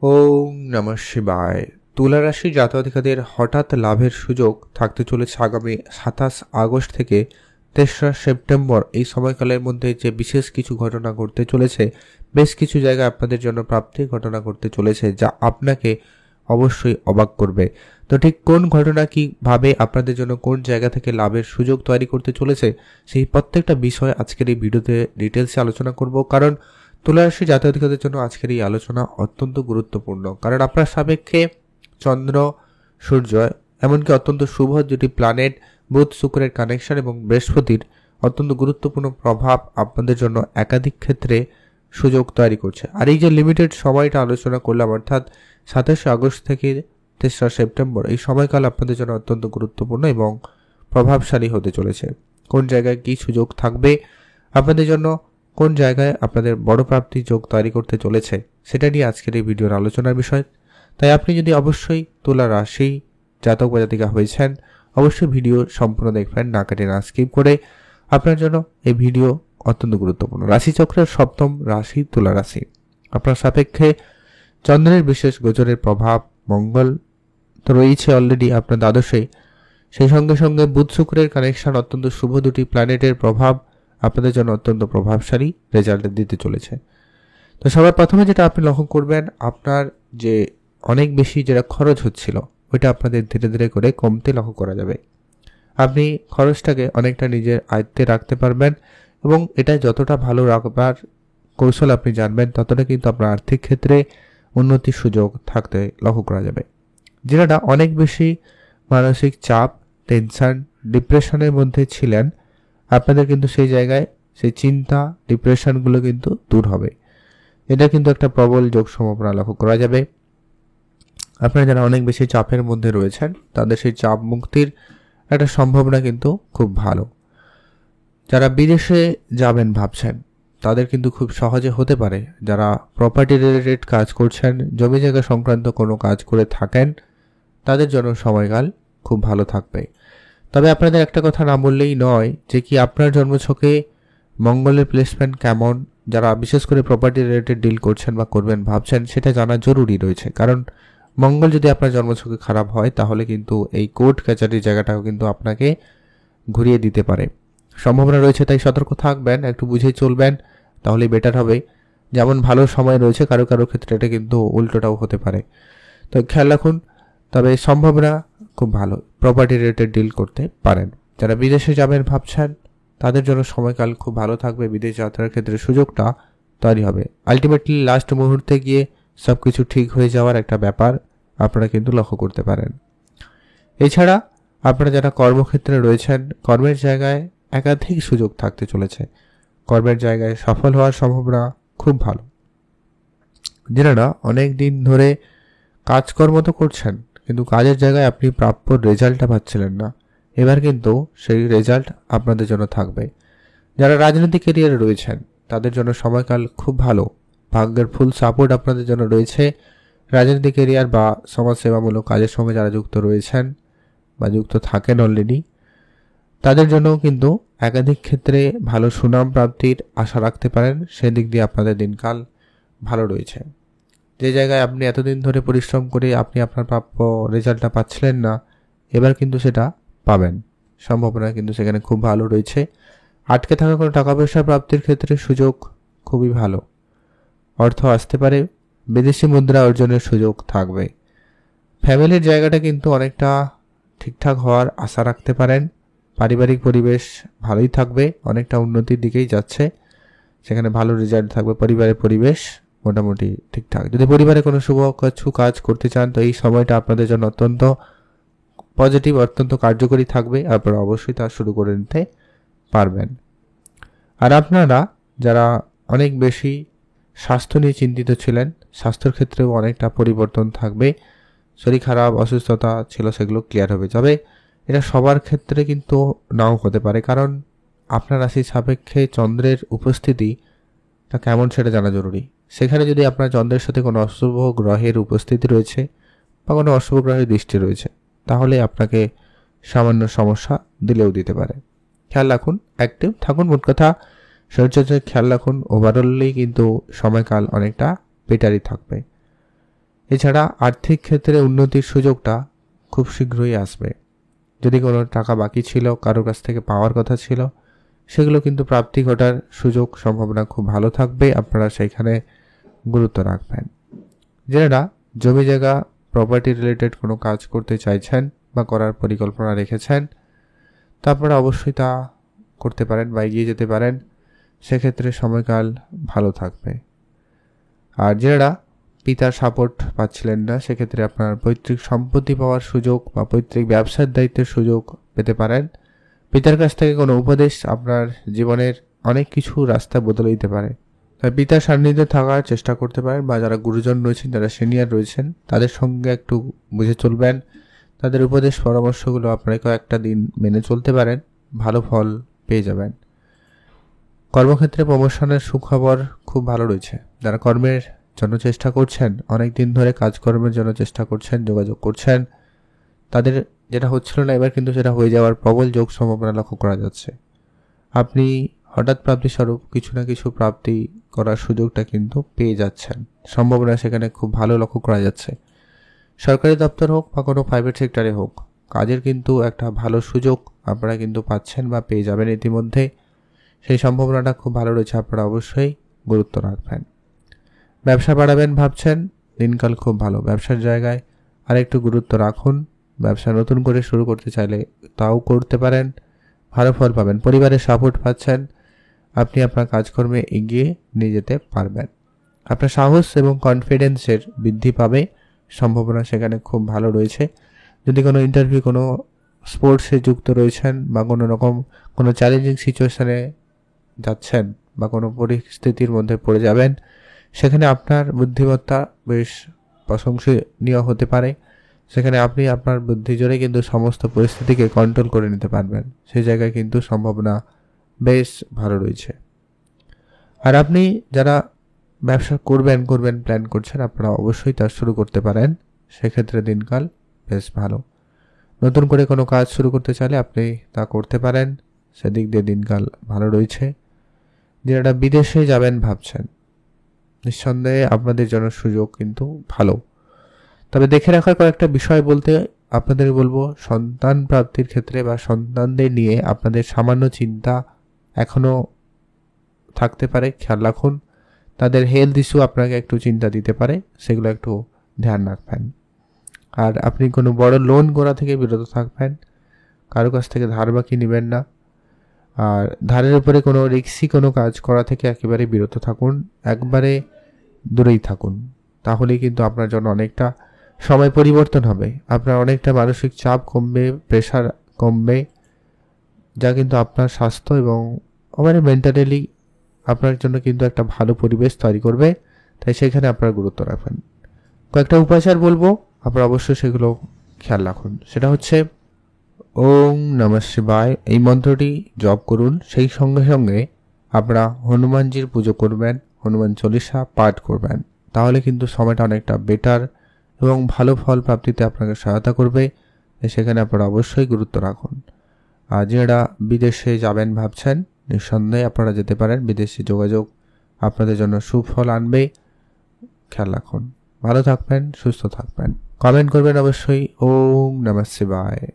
ওম নমঃ শিবায়। তুলা রাশি জাতকাদের হঠাৎ লাভের সুযোগ থাকতে চলেছে আগামী 27 আগস্ট থেকে 3রা সেপ্টেম্বর। এই সময়কালের মধ্যে যে বিশেষ কিছু ঘটনা ঘটতে চলেছে, বেশ কিছু জায়গায় আপনাদের জন্য প্রাপ্তির ঘটনা ঘটতে চলেছে, যা আপনাকে অবশ্যই অবাক করবে। তো ঠিক কোন ঘটনা কিভাবে আপনাদের জন্য কোন জায়গা থেকে লাভের সুযোগ তৈরি করতে চলেছে, সেই প্রত্যেকটা বিষয় আজকের এই ভিডিওতে ডিটেলসে আলোচনা করব। কারণ তুলা রাশি জাতকদের জন্য আজকের এই আলোচনা অত্যন্ত গুরুত্বপূর্ণ, কারণ আপনার সাপেক্ষে চন্দ্র, সূর্য, এমনকি অত্যন্ত শুভ দুটি প্ল্যানেট বুধ শুক্রের কানেকশন এবং বৃহস্পতির অত্যন্ত গুরুত্বপূর্ণ প্রভাব আপনাদের জন্য একাধিক ক্ষেত্রে সুযোগ তৈরি করছে। আর এই যে লিমিটেড সময়টা আলোচনা করলাম, অর্থাৎ 27 আগস্ট থেকে 3রা সেপ্টেম্বর, এই সময়কাল আপনাদের জন্য অত্যন্ত গুরুত্বপূর্ণ এবং প্রভাবশালী হতে চলেছে। কোন জায়গায় কী সুযোগ থাকবে আপনাদের জন্য, কোন জায়গায় আপনাদের বড় প্রাপ্তির যোগ তৈরি করতে চলেছে, সেটা নিয়ে আজকের এই ভিডিওর আলোচনার বিষয়। তাই আপনি যদি অবশ্যই তুলা রাশি জাতক বা জাতিকা হয়েছেন, অবশ্যই ভিডিও সম্পূর্ণ দেখবেন, না কেটে না স্কিপ করে। আপনার জন্য এই ভিডিও অত্যন্ত গুরুত্বপূর্ণ। রাশিচক্রের 7ম রাশি তুলা রাশি। আপনার সাপেক্ষে চন্দ্রের বিশেষ গোচরের প্রভাব, মঙ্গল তো রয়েছে অলরেডি আপনার দ্বাদশে, সেই সঙ্গে সঙ্গে বুধ শুক্রের কানেকশন, অত্যন্ত শুভ দুটি প্ল্যানেটের প্রভাব আপনাদের জন্য অত্যন্ত প্রভাবশালী রেজাল্ট দিতে চলেছে। তো সবার প্রথমে যেটা আপনি লক্ষ্য করবেন, আপনার যে অনেক বেশি যেটা খরচ হচ্ছিল, ওইটা আপনাদের ধীরে ধীরে করে কমতে লক্ষ্য করা যাবে। আপনি খরচটাকে অনেকটা নিজের আয়ত্তে রাখতে পারবেন এবং এটা যতটা ভালো রাখবার কৌশল আপনি জানবেন, ততটা কিন্তু আপনার আর্থিক ক্ষেত্রে উন্নতির সুযোগ থাকতে লক্ষ্য করা যাবে। যেটা অনেক বেশি মানসিক চাপ, টেনশন, ডিপ্রেশনের মধ্যে ছিলেন, আপনাদের কিন্তু সেই জায়গায় সেই চিন্তা, ডিপ্রেশনগুলো কিন্তু দূর হবে। এটা কিন্তু একটা প্রবল যোগ সম্ভাবনা লক্ষ্য করা যাবে। আপনারা যারা অনেক বেশি চাপের মধ্যে রয়েছেন, তাদের সেই চাপ মুক্তির একটা সম্ভাবনা কিন্তু খুব ভালো। যারা বিদেশে যাবেন ভাবছেন, তাদের কিন্তু খুব সহজে হতে পারে। যারা প্রপার্টি রিলেটেড কাজ করছেন, জমি জায়গা সংক্রান্ত কোনো কাজ করে থাকেন, তাদের জন্য সময়কাল খুব ভালো থাকবে। তবে আপনাদের একটা কথা না বললেই নয়, যে কি আপনার জন্মছকে মঙ্গলের প্লেসমেন্ট কেমন, যারা বিশেষ করে প্রপার্টি রিলেটেড ডিল করছেন বা করবেন ভাবছেন, সেটা জানা জরুরি রয়েছে। কারণ মঙ্গল যদি আপনার জন্মছকে খারাপ হয়, তাহলে কিন্তু এই কোর্ট কাচারির জায়গাটাও কিন্তু আপনাকে ঘুরিয়ে দিতে পারে, সম্ভাবনা রয়েছে। তাই সতর্ক থাকবেন, একটু বুঝে চলবেন, তাহলে বেটার হবে। যেমন ভালো সময় রয়েছে, কারো কারো ক্ষেত্রে এটা কিন্তু উল্টোটাও হতে পারে, তো খেয়াল রাখুন। তবে সম্ভাবনা খুব ভালো, প্রপার্টি রিলেটেড ডিল করতে পারেন। যারা বিদেশে যাবেন ভাবছেন, তাদের জন্য সময়কাল খুব ভালো থাকবে। বিদেশ যাত্রার ক্ষেত্রে সুযোগটা তৈরি হবে। আলটিমেটলি লাস্ট মুহূর্তে গিয়ে সব কিছু ঠিক হয়ে যাওয়ার একটা ব্যাপার আপনারা কিন্তু লক্ষ্য করতে পারেন। এছাড়া আপনারা যারা কর্মক্ষেত্রে রয়েছেন, কর্মের জায়গায় একাধিক সুযোগ থাকতে চলেছে। কর্মের জায়গায় সফল হওয়ার সম্ভাবনা খুব ভালো। যারা অনেক দিন ধরে কাজকর্ম তো করছেন, কিন্তু কাজের জায়গায় আপনি প্রাপ্য রেজাল্টটা পাচ্ছিলেন না, এবার কিন্তু সেই রেজাল্ট আপনাদের জন্য থাকবে। যারা রাজনৈতিক ক্যারিয়ারে রয়েছেন, তাদের জন্য সময়কাল খুব ভালো। ভাগ্যের ফুল সাপোর্ট আপনাদের জন্য রয়েছে। রাজনৈতিক ক্যারিয়ার বা সমাজসেবামূলক কাজের সঙ্গে যারা যুক্ত রয়েছেন বা যুক্ত থাকেন অলরেডি, তাদের জন্যও কিন্তু একাধিক ক্ষেত্রে ভালো সুনাম প্রাপ্তির আশা রাখতে পারেন। সেদিক দিয়ে আপনাদের দিনকাল ভালো রয়েছে। যে জায়গায় আপনি এতদিন ধরে পরিশ্রম করে আপনি আপনার প্রাপ্য রেজাল্টটা পাচ্ছিলেন না, এবার কিন্তু সেটা পাবেন, সম্ভাবনা কিন্তু সেখানে খুব ভালো রয়েছে। আটকে থাকা কোনো টাকা পয়সা প্রাপ্তির ক্ষেত্রে সুযোগ খুবই ভালো, অর্থ আসতে পারে, বিদেশি মুদ্রা অর্জনের সুযোগ থাকবে। ফ্যামিলির জায়গাটা কিন্তু অনেকটা ঠিকঠাক হওয়ার আশা রাখতে পারেন। পারিবারিক পরিবেশ ভালোই থাকবে, অনেকটা উন্নতির দিকেই যাচ্ছে, সেখানে ভালো রেজাল্ট থাকবে। পরিবারের পরিবেশ মোটামুটি ঠিকঠাক। যদি পরিবারে কোনো শুভ কিছু কাজ করতে চান, তো এই সময়টা আপনাদের জন্য অত্যন্ত পজিটিভ, অত্যন্ত কার্যকরী থাকবে। আপনারা অবশ্যই তা শুরু করে নিতে পারবেন। আর আপনারা যারা অনেক বেশি স্বাস্থ্য নিয়ে চিন্তিত ছিলেন, স্বাস্থ্যের ক্ষেত্রেও অনেকটা পরিবর্তন থাকবে। শরীর খারাপ, অসুস্থতা ছিল, সেগুলো ক্লিয়ার হবে। তবে এটা সবার ক্ষেত্রে কিন্তু নাও হতে পারে, কারণ আপনার রাশির সাপেক্ষে চন্দ্রের উপস্থিতি তা কেমন সেটা জানা জরুরি। সেখানে যদি আপনার চন্দ্রের সাথে কোনো অশুভ গ্রহের উপস্থিতি রয়েছে বা কোনো অশুভ গ্রহের দৃষ্টি রয়েছে, তাহলে আপনাকে সামান্য সমস্যা দিলেও দিতে পারে। খেয়াল রাখুন, অ্যাক্টিভ থাকুন, মোট কথা শরীরচর্চায় খেয়াল রাখুন। ওভারঅলই কিন্তু সময়কাল অনেকটা বেটারই থাকবে। এছাড়া আর্থিক ক্ষেত্রে উন্নতির সুযোগটা খুব শীঘ্রই আসবে। যদি কোনো টাকা বাকি ছিল, কারোর কাছ থেকে পাওয়ার কথা ছিল, সেগুলো কিন্তু প্রাপ্তি ঘটার সুযোগ সম্ভাবনা খুব ভালো থাকবে। আপনারা সেইখানে গুরুত্ব রাখবেন। যারা জমি জায়গা প্রপার্টি রিলেটেড কোনো কাজ করতে চাইছেন বা করার পরিকল্পনা রেখেছেন, তা আপনারা অবশ্যই তা করতে পারেন বা এগিয়ে যেতে পারেন। সেক্ষেত্রে সময়কাল ভালো থাকবে। আর যারা পিতার সাপোর্ট পাচ্ছিলেন না, সেক্ষেত্রে আপনার পৈতৃক সম্পত্তি পাওয়ার সুযোগ বা পৈতৃক ব্যবসার দায়িত্বের সুযোগ পেতে পারেন। পিতার কাছ থেকে কোনো উপদেশ আপনার জীবনের অনেক কিছু রাস্তা বদলে দিতে পারে। তাই পিতার সান্নিধ্যে থাকার চেষ্টা করতে পারেন, বা যারা গুরুজন রয়েছেন, যারা সিনিয়র রয়েছেন, তাদের সঙ্গে একটু বুঝে চলবেন। তাদের উপদেশ পরামর্শগুলো আপনারা কয়েকটা দিন মেনে চলতে পারেন, ভালো ফল পেয়ে যাবেন। কর্মক্ষেত্রে প্রমোশনের সুখবর খুব ভালো রয়েছে। যারা কর্মের জন্য চেষ্টা করছেন, অনেক দিন ধরে কাজকর্মের জন্য চেষ্টা করছেন, যোগাযোগ করছেন, তাদের যেটা হচ্ছিল না এবার কিন্তু সেটা হয়ে যাওয়ার প্রবল যোগ সম্ভাবনা লক্ষ্য করা যাচ্ছে। আপনি হঠাৎ প্রাপ্তিস্বরূপ কিছু না কিছু প্রাপ্তি করার সুযোগটা কিন্তু পেয়ে যাচ্ছেন, সম্ভাবনা সেখানে খুব ভালো লক্ষ্য করা যাচ্ছে। সরকারি দপ্তর হোক বা কোনো প্রাইভেট সেক্টরে হোক, কাজের কিন্তু একটা ভালো সুযোগ আপনারা কিন্তু পাচ্ছেন বা পেয়ে যাবেন ইতিমধ্যে। সেই সম্ভাবনাটা খুব ভালো রয়েছে, আপনারা অবশ্যই গুরুত্ব রাখবেন। ব্যবসা বাড়াবেন ভাবছেন, দিনকাল খুব ভালো। ব্যবসার জায়গায় আর একটু গুরুত্ব রাখুন। ব্যবসা নতুন করে শুরু করতে চাইলে তাও করতে পারেন, ভালো ফল পাবেন। পরিবারের সাপোর্ট পাচ্ছেন, আপনি আপনার কাজকর্মে এগিয়ে নিয়ে যেতে পারবেন। আপনার সাহস এবং কনফিডেন্সের বৃদ্ধি পাবে, সম্ভাবনা সেখানে খুব ভালো রয়েছে। যদি কোনো ইন্টারভিউ, কোনো স্পোর্টসে যুক্ত রয়েছেন বা কোনো রকম কোনো চ্যালেঞ্জিং সিচুয়েশানে যাচ্ছেন বা কোনো পরিস্থিতির মধ্যে পড়ে যাবেন, সেখানে আপনার বুদ্ধিমত্তা বেশ প্রশংসনীয় হতে পারে। সেখানে আপনি আপনার বুদ্ধি জোরে কিন্তু সমস্ত পরিস্থিতিকে কন্ট্রোল করে নিতে পারবেন। সেই জায়গায় কিন্তু সম্ভাবনা বেশ ভালো রয়েছে। আর আপনি যারা ব্যবসা করবেন প্ল্যান করছেন, আপনারা অবশ্যই তা শুরু করতে পারেন। সেক্ষেত্রে দিনকাল বেশ ভালো। নতুন করে কোনো কাজ শুরু করতে চাইলে আপনি তা করতে পারেন, সেদিক দিয়ে দিনকাল ভালো রয়েছে। যারা বিদেশে যাবেন ভাবছেন, নিঃসন্দেহে আপনাদের জন্য সুযোগ কিন্তু ভালো। তবে দেখে রাখার কয়েকটা বিষয় বলতে আপনাদের বলবো, সন্তান প্রাপ্তির ক্ষেত্রে বা সন্তানদের নিয়ে আপনাদের সামান্য চিন্তা এখনও থাকতে পারে, খেয়াল রাখুন। তাদের হেলথ ইস্যু আপনাকে একটু চিন্তা দিতে পারে, সেগুলো একটু ধ্যান রাখবেন। আর আপনি কোনো বড় লোন করা থেকে বিরত থাকবেন, কারো কাছ থেকে ধার বাকি নেবেন না। আর ধারের উপরে কোনো রিস্কি কোনো কাজ করা থেকে একেবারে বিরত থাকুন, একবারে দূরেই থাকুন। তাহলেই কিন্তু আপনার জন্য অনেকটা সময় পরিবর্তন হবে, আপনার অনেকটা মানসিক চাপ কমবে, প্রেশার কমবে, যা কিন্তু আপনার স্বাস্থ্য এবং মেন্টালি আপনার জন্য কিন্তু একটা ভালো পরিবেশ তৈরি করবে। তাই সেখানে আপনারা গুরুত্ব রাখবেন। কয়েকটা উপাচার বলবো, আপনারা অবশ্যই সেগুলো খেয়াল রাখুন। সেটা হচ্ছে ওং নমঃ শিবায়, এই মন্ত্রটি জপ করুন। সেই সঙ্গে সঙ্গে আপনারা হনুমানজির পুজো করবেন, হনুমান চল্লিশা পাঠ করবেন। তাহলে কিন্তু সময়টা অনেকটা বেটার এবং ভালো ফল প্রাপ্তিতে আপনাকে সহায়তা করবে। সেখানে আপনারা অবশ্যই গুরুত্ব রাখুন। আর যারা বিদেশে যাবেন ভাবছেন, নিঃসন্দেহে আপনারা যেতে পারেন। বিদেশি যোগাযোগ আপনাদের জন্য সুফল আনবে, খেয়াল রাখুন। ভালো থাকবেন, সুস্থ থাকবেন। কমেন্ট করবেন অবশ্যই। ওম নমঃ শিবায়।